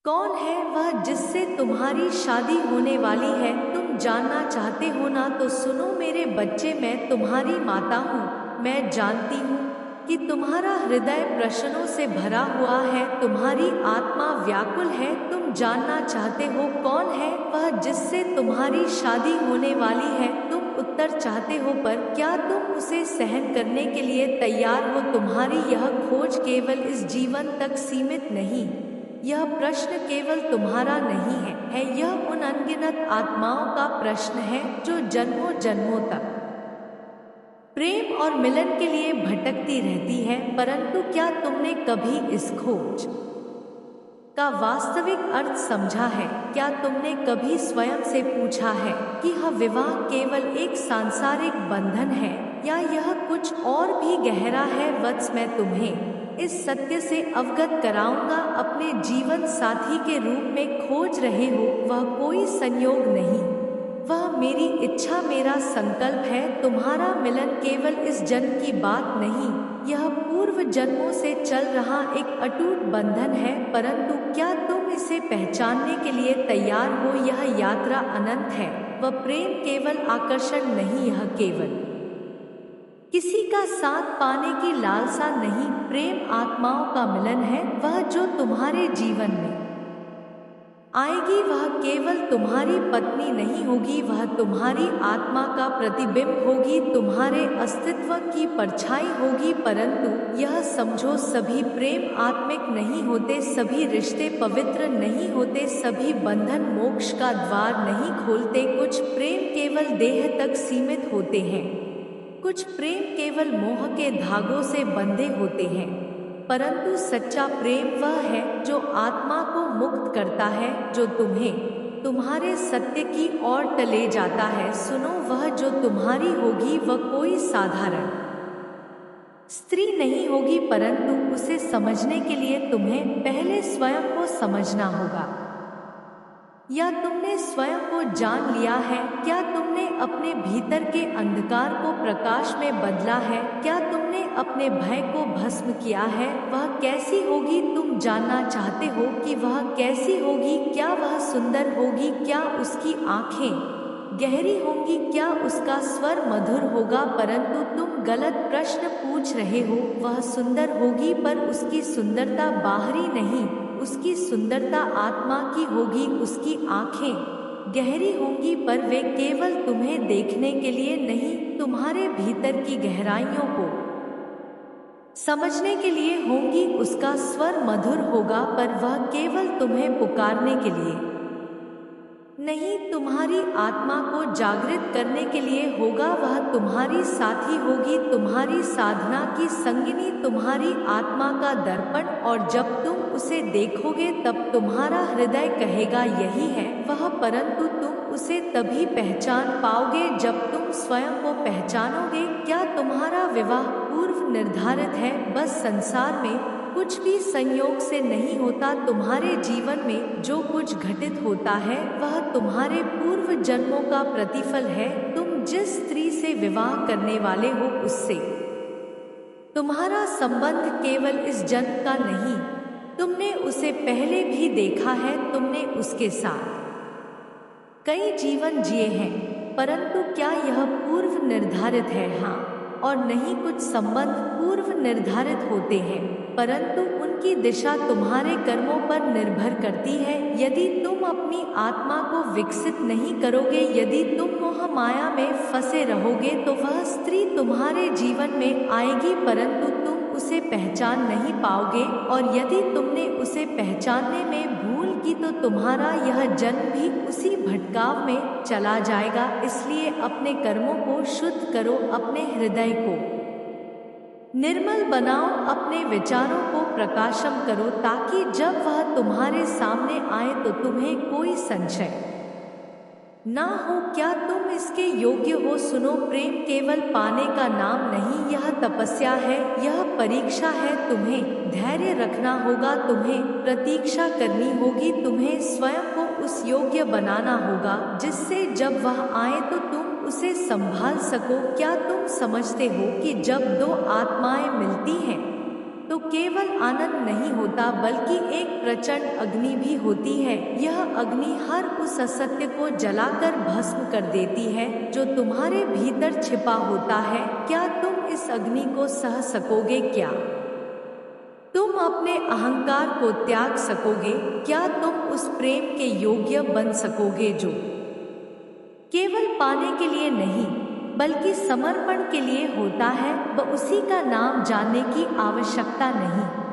कौन है वह जिससे तुम्हारी शादी होने वाली है? तुम जानना चाहते हो ना? तो सुनो मेरे बच्चे, मैं तुम्हारी माता हूँ। मैं जानती हूँ कि तुम्हारा हृदय प्रश्नों से भरा हुआ है, तुम्हारी आत्मा व्याकुल है। तुम जानना चाहते हो कौन है वह जिससे तुम्हारी शादी होने वाली है? तुम उत्तर चाहते हो, पर क्या तुम उसे सहन करने के लिए तैयार हो? तुम्हारी यह खोज केवल इस जीवन तक सीमित नहीं, यह प्रश्न केवल तुम्हारा नहीं है यह उन अनगिनत आत्माओं का प्रश्न है जो जन्मों जन्मों तक प्रेम और मिलन के लिए भटकती रहती है। परंतु क्या तुमने कभी इस खोज का वास्तविक अर्थ समझा है? क्या तुमने कभी स्वयं से पूछा है कि यह विवाह केवल एक सांसारिक बंधन है या यह कुछ और भी गहरा है? वत्स, मैं तुम्हें इस सत्य से अवगत कराऊंगा। अपने जीवन साथी के रूप में खोज रहे हो, वह कोई संयोग नहीं, वह मेरी इच्छा, मेरा संकल्प है। तुम्हारा मिलन केवल इस जन्म की बात नहीं, यह पूर्व जन्मों से चल रहा एक अटूट बंधन है। परंतु क्या तुम इसे पहचानने के लिए तैयार हो? यह यात्रा अनंत है। वह प्रेम केवल आकर्षण नहीं, यह केवल किसी का साथ पाने की लालसा नहीं, प्रेम आत्माओं का मिलन है। वह जो तुम्हारे जीवन में आएगी वह केवल तुम्हारी पत्नी नहीं होगी, वह तुम्हारी आत्मा का प्रतिबिंब होगी, तुम्हारे अस्तित्व की परछाई होगी। परंतु यह समझो, सभी प्रेम आत्मिक नहीं होते, सभी रिश्ते पवित्र नहीं होते, सभी बंधन मोक्ष का द्वार नहीं खोलते। कुछ प्रेम केवल देह तक सीमित होते हैं, कुछ प्रेम केवल मोह के धागों से बंधे होते हैं। परंतु सच्चा प्रेम वह है जो आत्मा को मुक्त करता है, जो तुम्हें तुम्हारे सत्य की ओर ले जाता है। सुनो, वह जो तुम्हारी होगी वह कोई साधारण स्त्री नहीं होगी, परंतु उसे समझने के लिए तुम्हें पहले स्वयं को समझना होगा। या तुमने स्वयं को जान लिया है? क्या तुमने अपने भीतर के अंधकार को प्रकाश में बदला है? क्या तुमने अपने भय को भस्म किया है? वह कैसी होगी? तुम जानना चाहते हो कि वह कैसी होगी? क्या वह सुंदर होगी? क्या उसकी आंखें गहरी होंगी? क्या उसका स्वर मधुर होगा? परंतु तुम गलत प्रश्न पूछ रहे हो। वह सुंदर होगी, पर उसकी सुंदरता बाहरी नहीं, उसकी सुंदरता आत्मा की होगी। उसकी आंखें गहरी होंगी, पर वे केवल तुम्हें देखने के लिए नहीं, तुम्हारे भीतर की गहराइयों को समझने के लिए होंगी। उसका स्वर मधुर होगा, पर वह केवल तुम्हें पुकारने के लिए नहीं, तुम्हारी आत्मा को जागृत करने के लिए होगा। वह तुम्हारी साथी होगी, तुम्हारी साधना की संगिनी, तुम्हारी आत्मा का दर्पण। और जब तुम उसे देखोगे तब तुम्हारा हृदय कहेगा यही है वह। परंतु तुम उसे तभी पहचान पाओगे जब तुम स्वयं को पहचानोगे। क्या तुम्हारा विवाह पूर्व निर्धारित है? बस संसार में कुछ भी संयोग से नहीं होता। तुम्हारे जीवन में जो कुछ घटित होता है वह तुम्हारे पूर्व जन्मों का प्रतिफल है। तुम जिस स्त्री से विवाह करने वाले हो उससे तुम्हारा संबंध केवल इस जन्म का नहीं, तुमने उसे पहले भी देखा है, तुमने उसके साथ कई जीवन जिए हैं। परंतु क्या यह पूर्व निर्धारित है? हाँ और नहीं। कुछ संबंध पूर्व निर्धारित होते हैं, परंतु उनकी दिशा तुम्हारे कर्मों पर निर्भर करती है। यदि तुम अपनी आत्मा को विकसित नहीं करोगे, यदि तुम मोह माया में फंसे रहोगे, तो वह स्त्री तुम्हारे जीवन में आएगी, परंतु तुम उसे पहचान नहीं पाओगे। और यदि तुमने उसे पहचानने में भूल की तो तुम्हारा यह जन्म भी उसी भटकाव में चला जाएगा। इसलिए अपने कर्मों को शुद्ध करो, अपने हृदय को निर्मल बनाओ, अपने विचारों को प्रकाशम करो, ताकि जब वह तुम्हारे सामने आए तो तुम्हें कोई संशय ना हो। क्या तुम इसके योग्य हो? सुनो, प्रेम केवल पाने का नाम नहीं, यह तपस्या है, यह परीक्षा है। तुम्हें धैर्य रखना होगा, तुम्हें प्रतीक्षा करनी होगी, तुम्हें स्वयं को उस योग्य बनाना होगा जिससे जब वह आए तो तुम उसे संभाल सको। क्या तुम समझते हो कि जब दो आत्माएं मिलती हैं तो केवल आनंद नहीं होता बल्कि एक प्रचंड अग्नि भी होती है। यह अग्नि हर उस असत्य को जलाकर भस्म कर देती है जो तुम्हारे भीतर छिपा होता है। क्या तुम इस अग्नि को सह सकोगे? क्या तुम अपने अहंकार को त्याग सकोगे? क्या तुम उस प्रेम के योग्य बन सकोगे जो केवल पाने के लिए नहीं बल्कि समर्पण के लिए होता है? व उसी का नाम जानने की आवश्यकता नहीं।